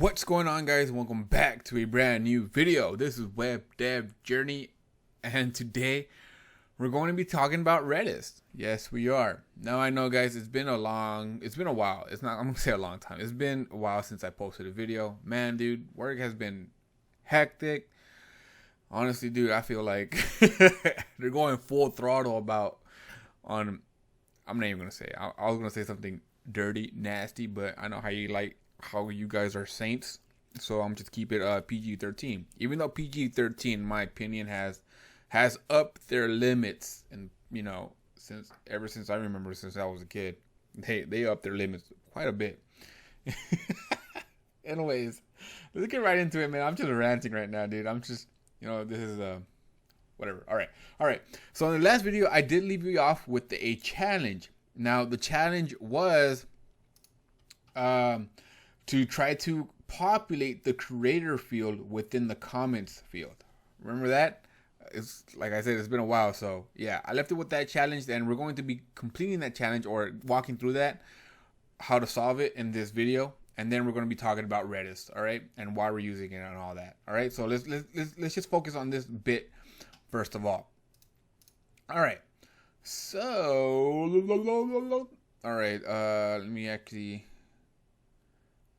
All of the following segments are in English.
What's going on, guys? Welcome back to a brand new video. This is Web Dev Journey, and today we're going to be talking about Redis. Yes, we are. Now I know, guys, it's been a while. I'm gonna say a long time. It's been a while since I posted a video. Man, dude, work has been hectic. Honestly, dude, I feel like they're going full throttle I'm not even gonna say. I was gonna say something dirty, nasty, but I know how you guys are saints, so I'm just keep it PG-13. Even though PG-13, in my opinion, has upped their limits, and ever since I remember, since I was a kid, they upped their limits quite a bit. Anyways, let's get right into it, man. I'm just ranting right now, dude. I'm just, this is whatever. All right. So in the last video, I did leave you off with a challenge. Now the challenge was to try to populate the creator field within the comments field. Remember that? It's like I said, it's been a while, so yeah, I left it with that challenge, and we're going to be completing that challenge or walking through that, how to solve it in this video, and then we're going to be talking about Redis, all right, and why we're using it and all that. All right, so let's just focus on this bit first of all. All right, so all right, let me actually.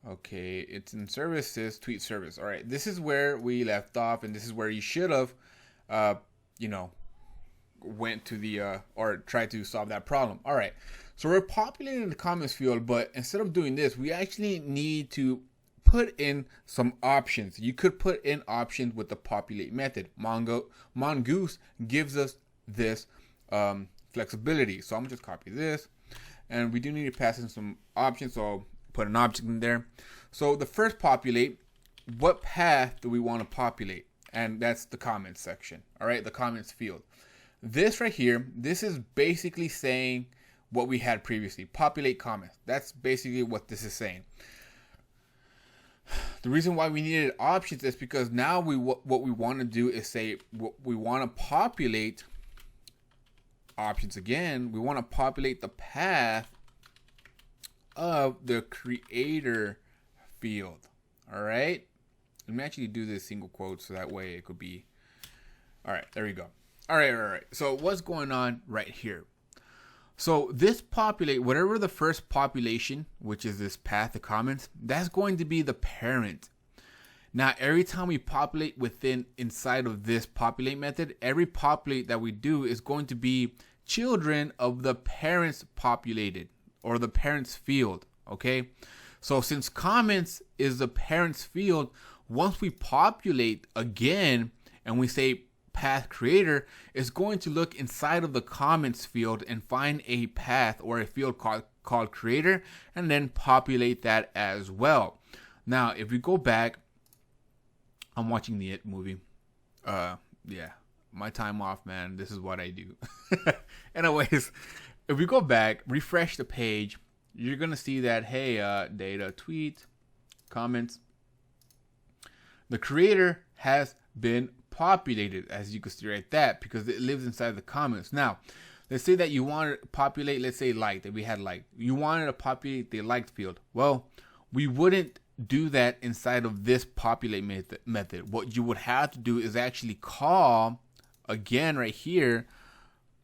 Okay, it's in services, tweet service. All right, this is where we left off, and this is where you should have, went to the, or tried to solve that problem. All right, so we're populating the comments field, but instead of doing this, we actually need to put in some options. You could put in options with the populate method. Mongoose gives us this flexibility. So I'm gonna just copy this, and we do need to pass in some options. So put an object in there. So the first populate, what path do we want to populate? And that's the comments section. All right, the comments field. This right here, this is basically saying what we had previously. Populate comments. That's basically what this is saying. The reason why we needed options is because now what we want to do is say we want to populate options again. We want to populate the path of the creator field. All right, let me actually do this single quote so that way it could be. All right, there we go. All right. So what's going on right here? So this populate, whatever the first population, which is this path of comments, that's going to be the parent. Now every time we populate inside of this populate method, every populate that we do is going to be children of the parents populated, or the parents field. Okay, so since comments is the parents field, once we populate again and we say path creator, it's going to look inside of the comments field and find a path or a field called creator, and then populate that as well. Now if we go back, I'm watching the It movie. Yeah, my time off, man, this is what I do. Anyways, if we go back, refresh the page, you're going to see that, hey, data, tweet, comments. The creator has been populated, as you can see right there, because it lives inside the comments. Now, let's say that you want to populate, let's say liked, that we had liked. You wanted to populate the liked field. Well, we wouldn't do that inside of this populate method. What you would have to do is actually call, again right here,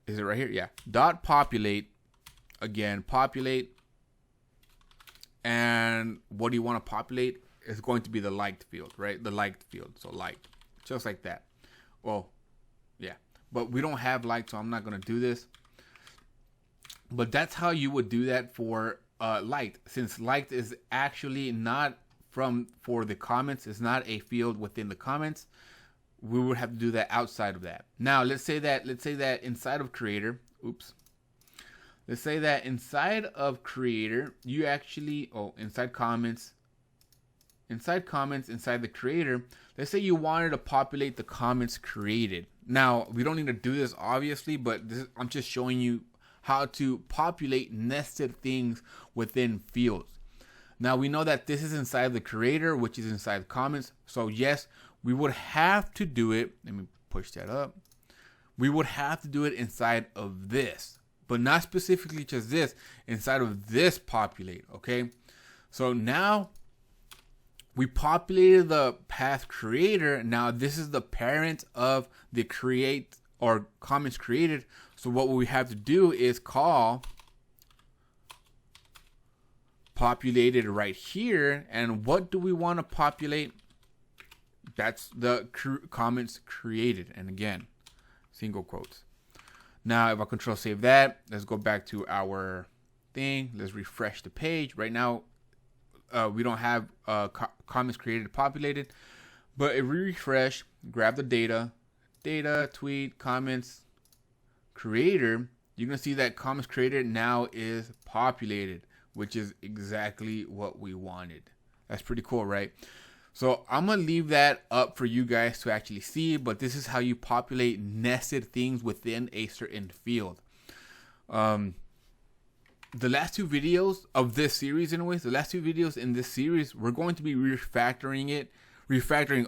is it right here? Yeah. Dot populate. Again, populate. And what do you want to populate? It's going to be the liked field, right? The liked field. So liked. Just like that. Well, yeah. But we don't have liked, so I'm not going to do this. But that's how you would do that for liked. Since liked is actually not for the comments. It's not a field within the comments. We would have to do that outside of that. Now, let's say that inside of creator, let's say that inside of creator, you actually, inside comments, inside the creator, let's say you wanted to populate the comments created. Now, we don't need to do this obviously, but I'm just showing you how to populate nested things within fields. Now, we know that this is inside the creator, which is inside the comments. So yes, we would have to do it. Let me push that up. We would have to do it inside of this, but not specifically just this, inside of this populate. Okay. So now we populated the path creator. Now this is the parent of the create or comments created. So what we have to do is call populated right here. And what do we want to populate? That's the comments created. And again, single quotes. Now, if I control save that, let's go back to our thing. Let's refresh the page. Right now, we don't have comments created populated. But if we refresh, grab the data, tweet, comments, creator, you're going to see that comments created now is populated, which is exactly what we wanted. That's pretty cool, right? So I'm going to leave that up for you guys to actually see, but this is how you populate nested things within a certain field. The last two videos of this series, anyways, the last two videos in this series, we're going to be refactoring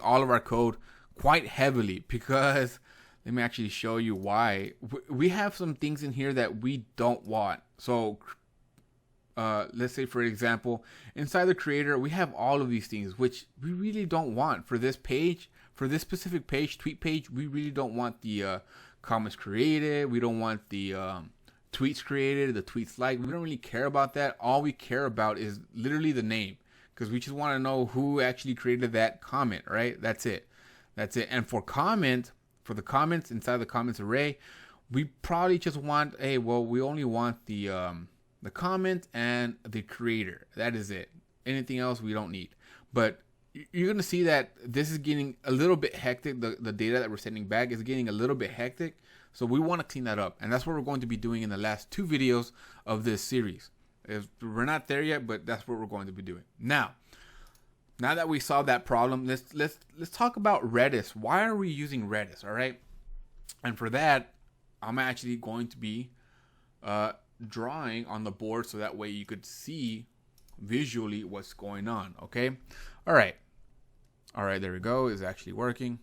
all of our code quite heavily, because let me actually show you why. We have some things in here that we don't want. So let's say, for example, inside the creator, we have all of these things, which we really don't want for this page, for this specific page, tweet page. We really don't want the comments created. We don't want the tweets created, the tweets liked. We don't really care about that. All we care about is literally the name, because we just want to know who actually created that comment, right? That's it. And for the comments inside the comments array, we probably just want, hey, well, we only want the comment and the creator. That is it. Anything else we don't need. But you're going to see that this is getting a little bit hectic. The data that we're sending back is getting a little bit hectic. So we want to clean that up. And that's what we're going to be doing in the last two videos of this series. We're not there yet, but that's what we're going to be doing. Now that we solved that problem, let's talk about Redis. Why are we using Redis? All right. And for that, I'm actually going to be drawing on the board, so that way you could see visually what's going on. Okay. All right, there we go. It's actually working.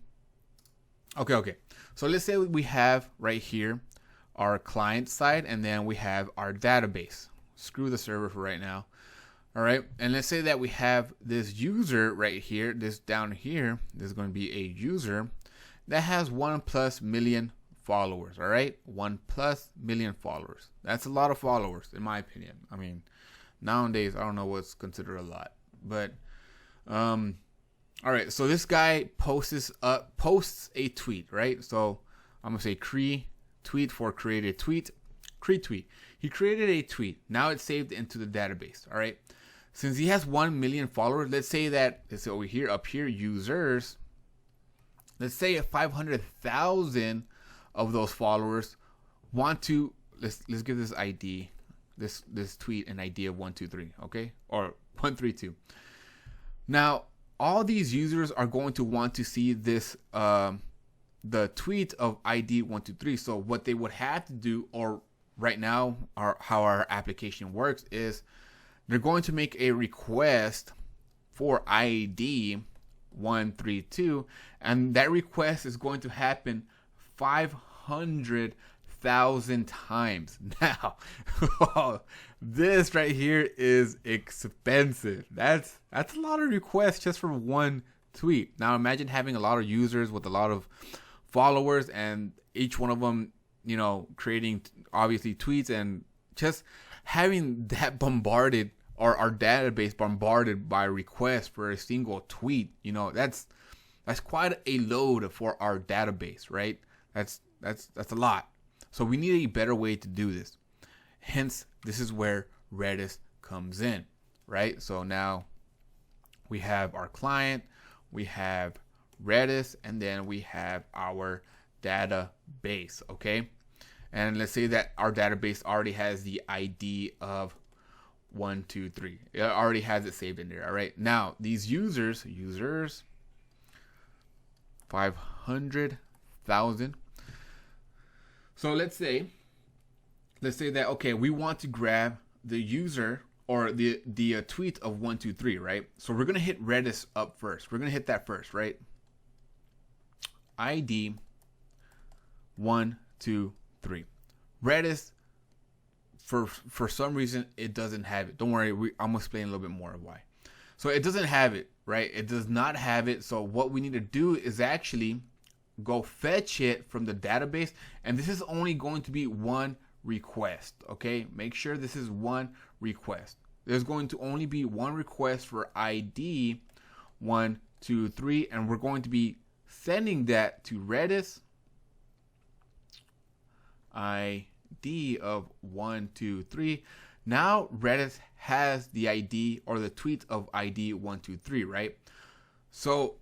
Okay. So let's say we have right here our client side, and then we have our database. Screw the server for right now. All right. And let's say that we have this user right here, this down here, this is going to be a user that has 1+ million followers. All right. 1+ million followers. That's a lot of followers, in my opinion. I mean, nowadays, I don't know what's considered a lot, but, all right. So this guy posts a tweet, right? So I'm going to say tweet for created tweet, create tweet. He created a tweet. Now it's saved into the database. All right. Since he has 1 million followers, let's say over here, up here, users, let's say 500,000 of those followers want to, let's give this ID, this tweet an ID of 123, okay? Or 132. Now, all these users are going to want to see this, the tweet of ID 123. So what they would have to do, or right now, how our application works is, they're going to make a request for ID 132, and that request is going to happen 500,000 times. Now, this right here is expensive. That's a lot of requests just for one tweet. Now, imagine having a lot of users with a lot of followers, and each one of them, creating obviously tweets, and just having that bombarded, or our database bombarded by requests for a single tweet. That's quite a load for our database, right? That's a lot. So we need a better way to do this. Hence, this is where Redis comes in, right? So now we have our client, we have Redis, and then we have our database, okay? And let's say that our database already has the ID of 123. It already has it saved in there. All right. Now these users 500,000. So let's say that, okay, we want to grab the user or the tweet of 123, right? So we're gonna hit Redis up first. We're gonna hit that first, right? ID 123. Redis, for some reason, it doesn't have it. Don't worry, I'm gonna explain a little bit more of why. So it doesn't have it, right? It does not have it. So what we need to do is actually go fetch it from the database, and this is only going to be one request. Okay, make sure this is one request. There's going to only be one request for ID 1, 2, 3, and we're going to be sending that to Redis ID of 1, 2, 3. Now Redis has the ID or the tweet of ID 1, 2, 3, right? So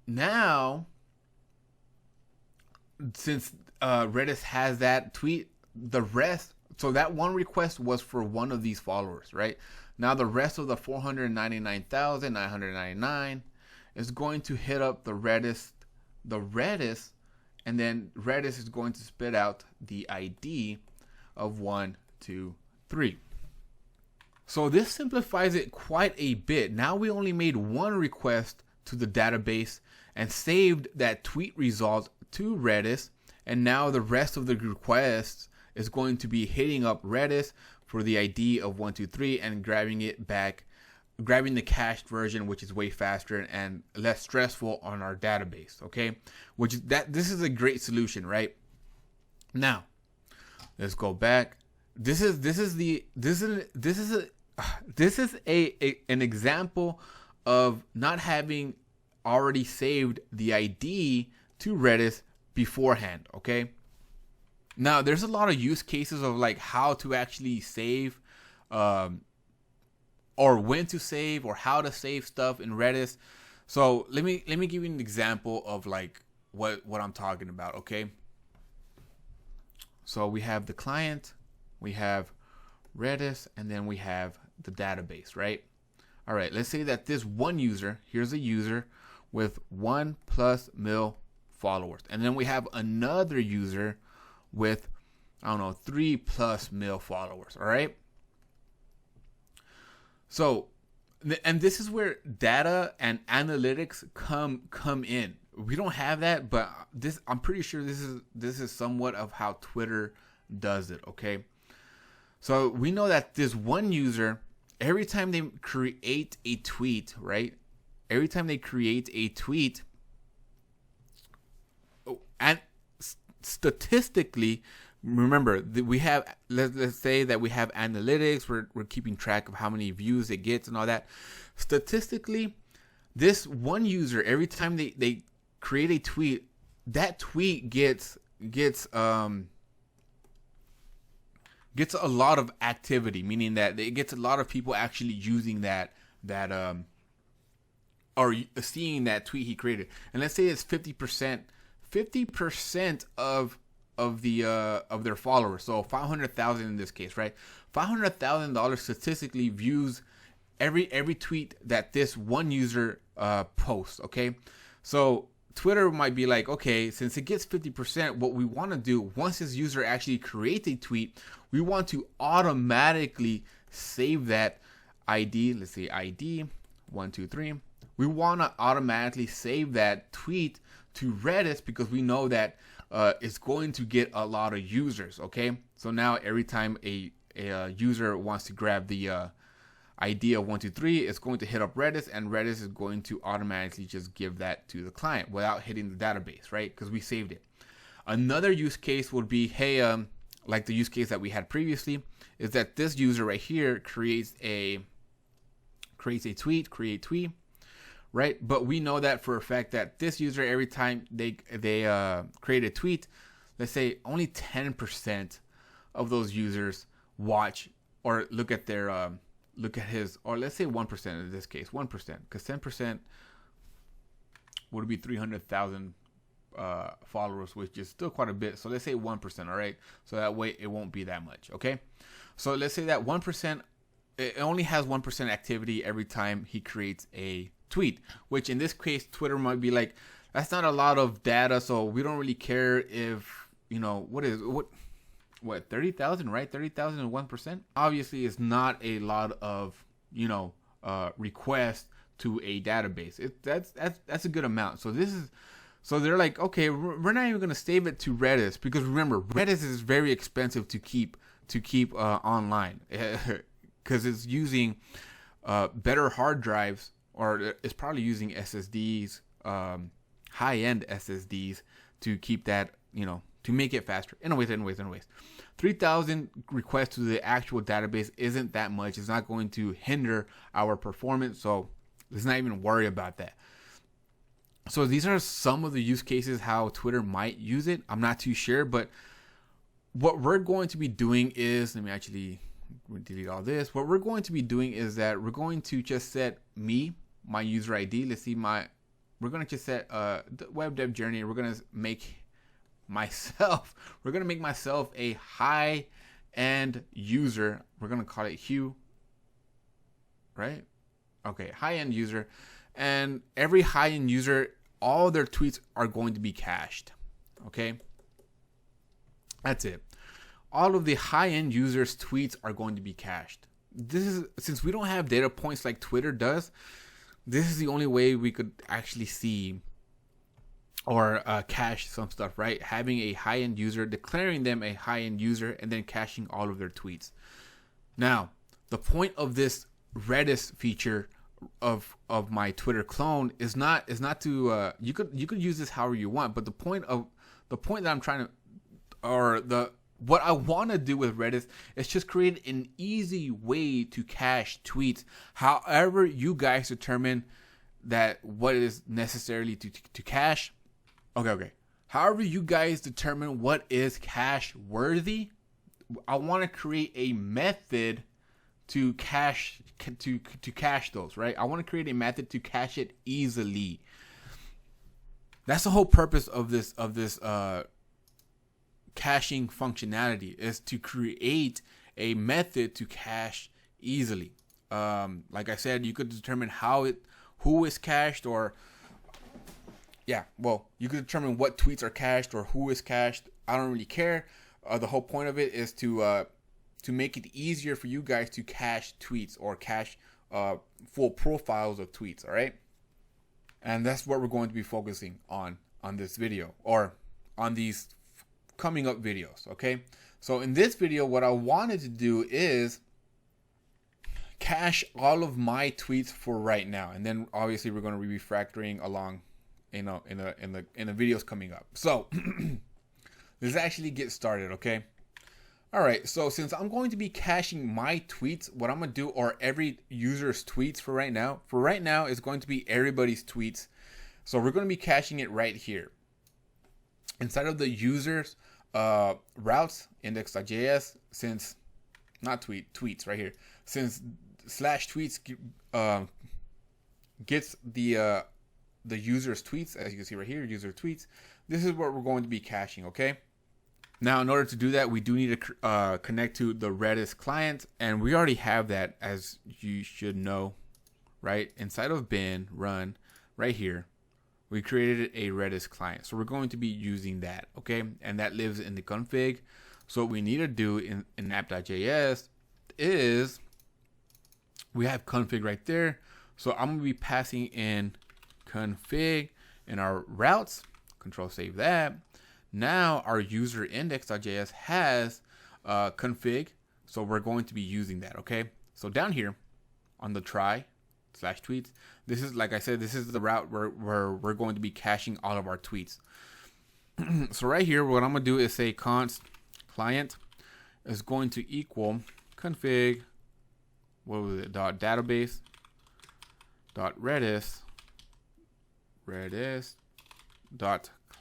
now, since Redis has that tweet, the rest, so that one request was for one of these followers, right? Now the rest of the 499,999 is going to hit up the Redis, and then Redis is going to spit out the ID of 1, 2, 3. So this simplifies it quite a bit. Now we only made one request to the database and saved that tweet result to Redis, and now the rest of the requests is going to be hitting up Redis for the ID of 1, 2, 3 and grabbing it back, grabbing the cached version, which is way faster and less stressful on our database. Okay, this is a great solution, right? Now let's go back. This is an example of not having already saved the ID to Redis beforehand. Okay, now there's a lot of use cases of like how to actually save, or when to save, or how to save stuff in Redis. So let me give you an example of like what I'm talking about. Okay, so we have the client, we have Redis, and then we have the database, right? All right, let's say that this one user, here's a user with 1+ mil followers, and then we have another user with, I don't know, 3+ mil followers. All right, so, and this is where data and analytics come in. We don't have that, but I'm pretty sure this is somewhat of how Twitter does it. Okay, so we know that this one user, every time they create a tweet, right? Every time they create a tweet, and statistically, remember that we have, let's say that we have analytics, we're keeping track of how many views it gets and all that. Statistically, this one user, every time they create a tweet, that tweet gets a lot of activity, meaning that it gets a lot of people actually using that or seeing that tweet he created. And let's say it's 50% of their followers, so 500,000 in this case, right? $500,000 statistically views every tweet that this one user posts. Okay, so Twitter might be like, okay, since it gets 50%, what we want to do once this user actually creates a tweet, we want to automatically save that ID. Let's say ID 1, 2, 3. We want to automatically save that tweet to Redis because we know that it's going to get a lot of users. Okay, so now every time a user wants to grab the ID of 1, 2, 3, it's going to hit up Redis, and Redis is going to automatically just give that to the client without hitting the database, right? Because we saved it. Another use case would be, hey, like the use case that we had previously, is that this user right here creates a tweet, create tweet, right? But we know that for a fact that this user, every time they create a tweet, let's say only 10% of those users watch or look at their look at his, or let's say 1% in this case, 1%, because 10% would be 300,000 followers, which is still quite a bit. So let's say 1%, all right? So that way it won't be that much, okay? So let's say that 1%, it only has 1% activity every time he creates a tweet, which in this case, Twitter might be like, that's not a lot of data, so we don't really care if, you know, what 30,000, right? 30,000 and 1%. Obviously, it's not a lot of, you know, requests to a database. That's a good amount. So they're like, okay, we're not even gonna save it to Redis because remember, Redis is very expensive to keep online because it's using better hard drives or it's probably using SSDs, high-end SSDs to keep that, to make it faster. Anyways. 3,000 requests to the actual database isn't that much. It's not going to hinder our performance, so let's not even worry about that. So these are some of the use cases how Twitter might use it. I'm not too sure, but what we're going to be doing is, let me actually delete all this. What we're going to be doing is that we're going to just set my user ID. Let's see we're going to just set the web dev journey. We're going to make myself a high-end user. We're going to call it Hugh, right? Okay, high-end user. And every high-end user, all their tweets are going to be cached. Okay? That's it. All of the high-end users' tweets are going to be cached. Since we don't have data points like Twitter does, this is the only way we could actually see or cache some stuff, right? Having a high-end user, declaring them a high-end user, and then caching all of their tweets. Now, the point of this Redis feature of my Twitter clone is not to you could use this however you want, but the point that I'm trying to, or what I want to do with Redis is just create an easy way to cache tweets however you guys determine that what is necessarily to cache. Okay. However you guys determine what is cache worthy, I want to create a method to cache those, right? I want to create a method to cache it easily. That's the whole purpose of this caching functionality, is to create a method to cache easily. Like I said, you could determine who is cached, or you could determine what tweets are cached or who is cached. I don't really care. The whole point of it is to make it easier for you guys to cache tweets or cache full profiles of tweets. All right, and that's what we're going to be focusing on this video, or on these coming up videos. Okay, so in this video, what I wanted to do is cache all of my tweets for right now, and then obviously we're going to be refactoring along, in the videos coming up. So let's actually get started. Okay. All right. So since I'm going to be caching my tweets, what I'm going to do, or every user's tweets for right now is going to be everybody's tweets. So we're going to be caching it right here inside of the users routes index.js, since tweets right here, since /tweets gets the user's tweets, as you can see right here, user tweets. This is what we're going to be caching. Okay. Now, in order to do that, we do need to connect to the Redis client, and we already have that, as you should know, right? Inside of bin run right here, we created a Redis client. So we're going to be using that, okay? And that lives in the config. So what we need to do in app.js is we have config right there. So I'm going to be passing in config in our routes. Control save that. Now our user index.js has config, so we're going to be using that. Okay, so down here on the try/tweets, this is, like I said, this is the route where we're going to be caching all of our tweets. So right here, what I'm gonna do is say const client is going to equal config, what was it, .database .redis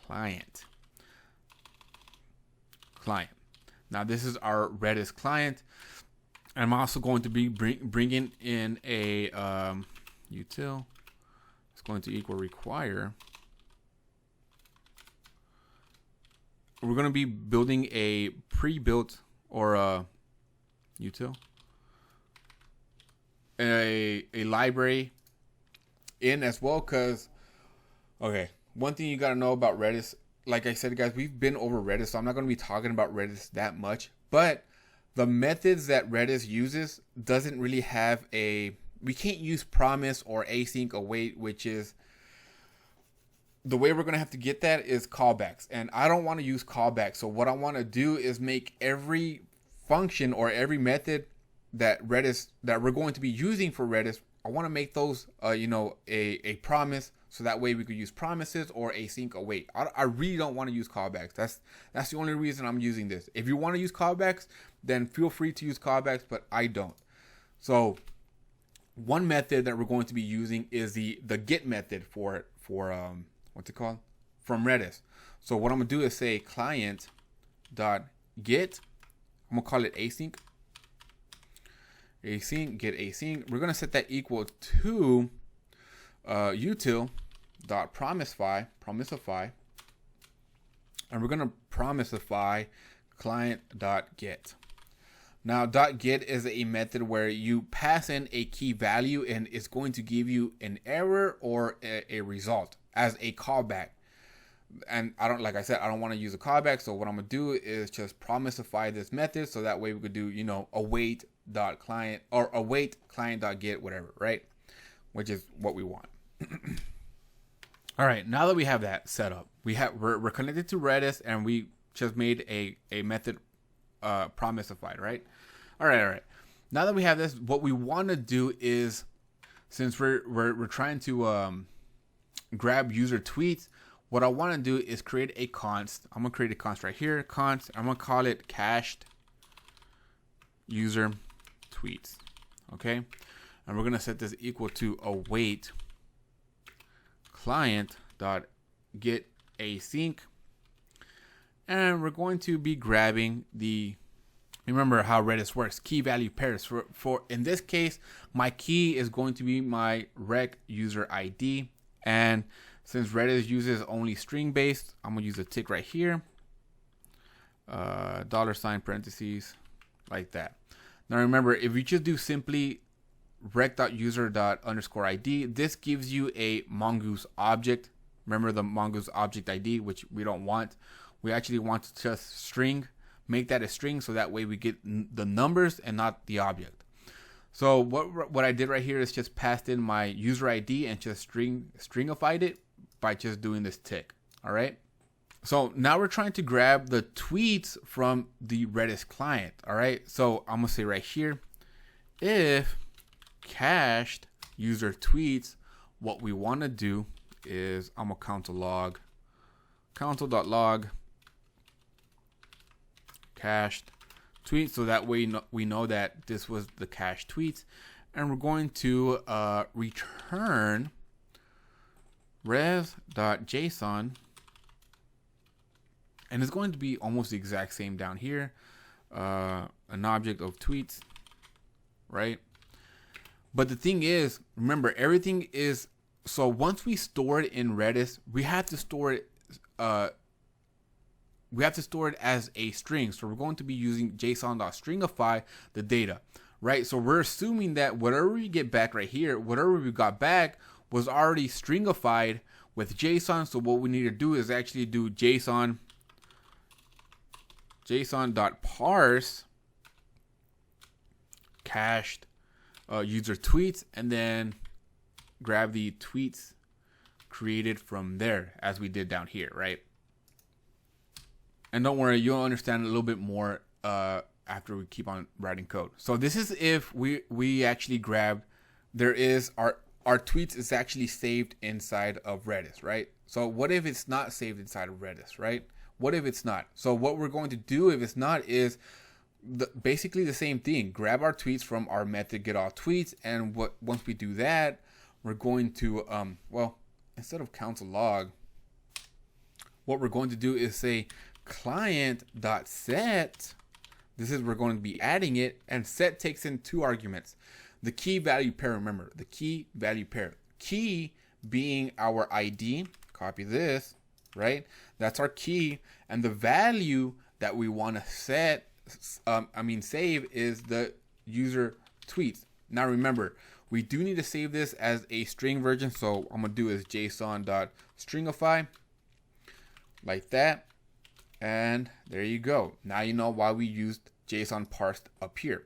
.client. Now this is our Redis client. I'm also going to be bringing in a util. It's going to equal require. We're going to be building a pre-built, or a util, a library in as well, because one thing you got to know about Redis, like I said, guys, we've been over Redis, so I'm not going to be talking about Redis that much, but the methods that Redis uses doesn't really have we can't use promise or async await, which is the way we're going to have to get that is callbacks. And I don't want to use callbacks. So what I want to do is make every function or every method that we're going to be using for Redis I want to make those, a promise, so that way we could use promises or async await. I really don't want to use callbacks. That's the only reason I'm using this. If you want to use callbacks, then feel free to use callbacks, but I don't. So one method that we're going to be using is the get method for what's it called? From Redis. So what I'm gonna do is say client dot get. I'm gonna call it async. Async, get async. We're gonna set that equal to util dot promisify, and we're gonna promisify client dot get. Now dot get is a method where you pass in a key value and it's going to give you an error or a result as a callback. And I don't want to use a callback, so what I'm gonna do is just promisify this method, so that way we could do await dot client or await client dot get, whatever, right? Which is what we want. All right, now that we have that set up, we're connected to Redis and we just made a method promisify, right? All right. Now that we have this, what we want to do is, since we're trying to grab user tweets, what I want to do is create a const. I'm gonna create a const right here. Const. I'm gonna call it cached user tweets. Okay, and we're gonna set this equal to await client dot get async, and we're going to be grabbing the. Remember how Redis works, key value pairs. For in this case, my key is going to be my rec user ID, and since Redis uses only string based, I'm gonna use a tick right here, $ parentheses, like that. Now remember, if you just do simply rec.user._ID, this gives you a mongoose object. Remember the mongoose object ID, which we don't want. We actually want to just string, make that a string, so that way we get the numbers and not the object. So what I did right here is just passed in my user ID and just stringified it by just doing this tick. All right. So now we're trying to grab the tweets from the Redis client. All right. So I'm gonna say right here, if cached user tweets, what we want to do is I'm gonna console.log cached tweets, so that way we know that this was the cached tweets, and we're going to return res.json, and it's going to be almost the exact same down here, an object of tweets, right? But the thing is, remember, everything is, so once we store it in Redis, we have to store it as a string. So we're going to be using json.stringify the data, right? So we're assuming that whatever we get back right here, whatever we got back was already stringified with JSON. So what we need to do is actually do json.parse cached user tweets, and then grab the tweets created from there, as we did down here, right? And don't worry, you'll understand a little bit more after we keep on writing code. So this is if we actually grabbed, there is our tweets is actually saved inside of Redis, right? So what if it's not saved inside of Redis, right? What if it's not? So what we're going to do if it's not is basically the same thing. Grab our tweets from our method getAllTweets, and once we do that, we're going to instead of console log, what we're going to do is say client.set. This is, we're going to be adding it, and set takes in two arguments. The key value pair, remember, the key value pair. Key being our ID, copy this, right? That's our key, and the value that we want to save is the user tweets. Now remember, we do need to save this as a string version, so I'm gonna do is json.stringify, like that, and there you go. Now you know why we used JSON parsed up here.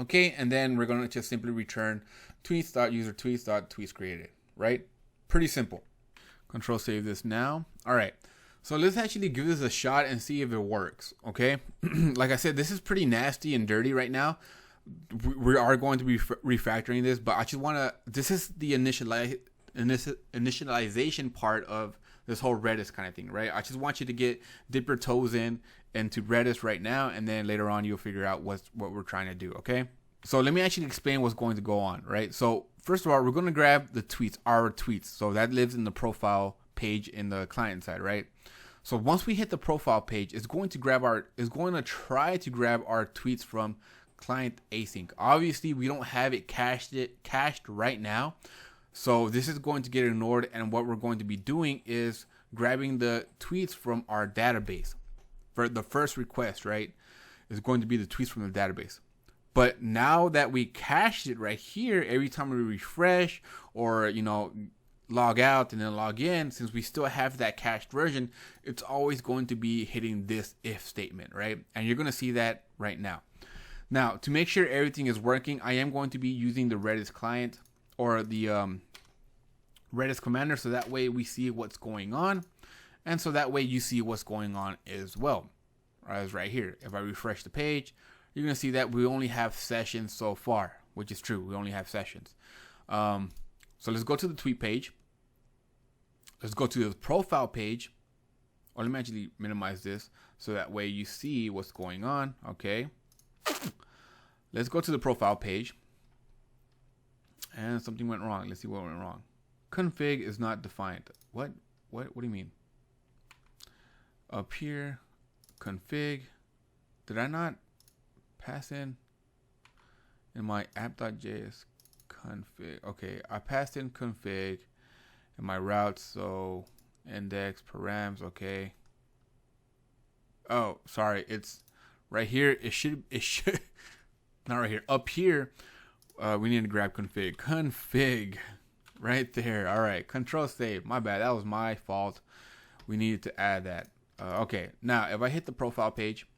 Okay, and then we're gonna just simply return tweets.userTweets.tweets created, right? Pretty simple. Control save this now. All right, so let's actually give this a shot and see if it works. Okay, like I said, this is pretty nasty and dirty right now, we are going to be refactoring this, but I just want to, this is the initialization part of this whole Redis kind of thing, right? I just want you to dip your toes into Redis right now, and then later on you'll figure out what we're trying to do, okay? So let me actually explain what's going to go on, right? So first of all, we're going to grab the tweets, our tweets. So that lives in the profile page in the client side, right? So once we hit the profile page, it's going to try to grab our tweets from client async. Obviously, we don't have it cached right now. So this is going to get ignored, and what we're going to be doing is grabbing the tweets from our database. For the first request, right, is going to be the tweets from the database. But now that we cached it right here, every time we refresh or, log out and then log in, since we still have that cached version, it's always going to be hitting this if statement, right? And you're going to see that right now. Now, to make sure everything is working, I am going to be using the Redis client or the Redis commander, so that way we see what's going on. And so that way you see what's going on as well. As right here, if I refresh the page, you're going to see that we only have sessions so far, which is true. We only have sessions. So let's go to the tweet page. Let's go to the profile page. Or let me actually minimize this so that way you see what's going on. Okay. Let's go to the profile page. And something went wrong. Let's see what went wrong. Config is not defined. What do you mean? Up here, config. Did I not pass in my app.js config? Okay, I passed in config in my routes, so index params. Okay. Oh, sorry, it's right here. It should not right here. Up here, we need to grab config right there. All right, control save. My bad. That was my fault. We needed to add that. Okay, now if I hit the profile page,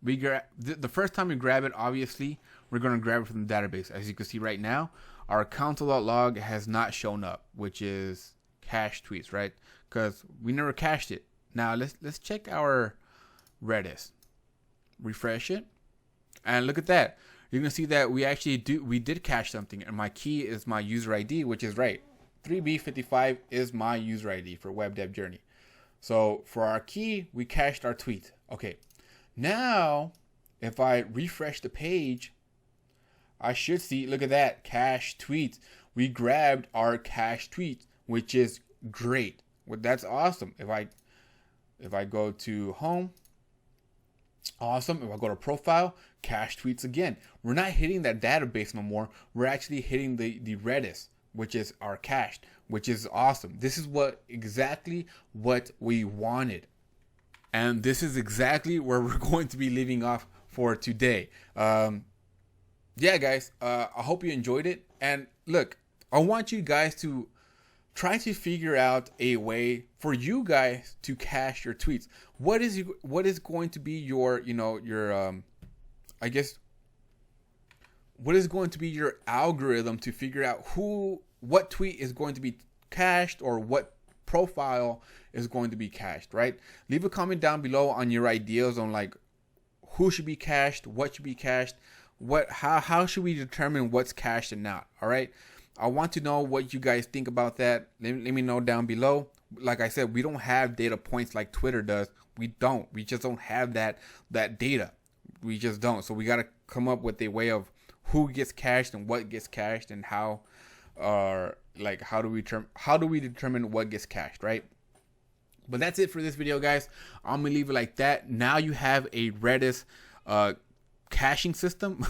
we grab the first time we grab it. Obviously, we're going to grab it from the database. As you can see right now, our console.log has not shown up, which is cached tweets, right? Because we never cached it. Now let's check our Redis. Refresh it, and look at that. You're gonna see that we did cache something, and my key is my user ID, which is right. 3B55 is my user ID for Web Dev Journey. So for our key, we cached our tweet. Okay. Now, if I refresh the page, I should see, look at that, cached tweets. We grabbed our cached tweets, which is great. Well, that's awesome. If I go to home, awesome. If I go to profile, cached tweets again. We're not hitting that database no more. We're actually hitting the Redis, which is our cached, which is awesome. This is exactly what we wanted. And this is exactly where we're going to be leaving off for today. Yeah, guys, I hope you enjoyed it. And look, I want you guys to try to figure out a way for you guys to cache your tweets. What is going to be your what is going to be your algorithm to figure out what tweet is going to be cached or what profile is going to be cached, right? Leave a comment down below on your ideas on like who should be cached, what should be cached, how should we determine what's cached and not, all right? I want to know what you guys think about that. Let me know down below. Like I said, we don't have data points like Twitter does. We just don't have that data. We just don't. So we got to come up with a way of who gets cached and what gets cached and how do we determine what gets cached, right? But that's it for this video, guys. I'm gonna leave it like that. Now you have a Redis caching system.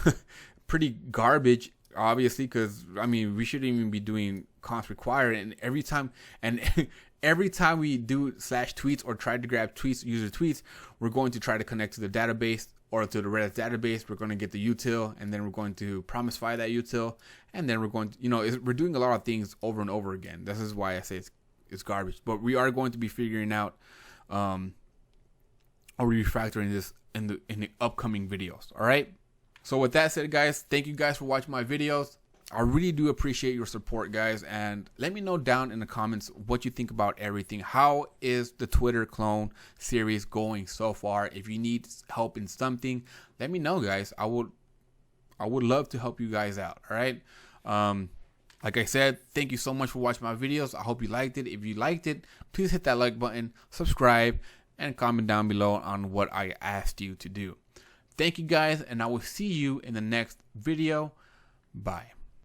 Pretty garbage, obviously, because I mean we shouldn't even be doing const require, and every time we do /tweets or try to grab tweets, user tweets, we're going to try to connect to the database or to the Redis database. We're going to get the util, and then we're going to promisefy that util, and then we're going to, we're doing a lot of things over and over again. This is why I say it's garbage. But we are going to be figuring out or refactoring this in the upcoming videos. All right. So with that said, guys, thank you guys for watching my videos. I really do appreciate your support, guys, and let me know down in the comments what you think about everything. How is the Twitter clone series going so far? If you need help in something, let me know, guys. I would love to help you guys out. All right. Like I said, thank you so much for watching my videos. I hope you liked it. If you liked it, please hit that like button, subscribe, and comment down below on what I asked you to do. Thank you guys, and I will see you in the next video. Bye.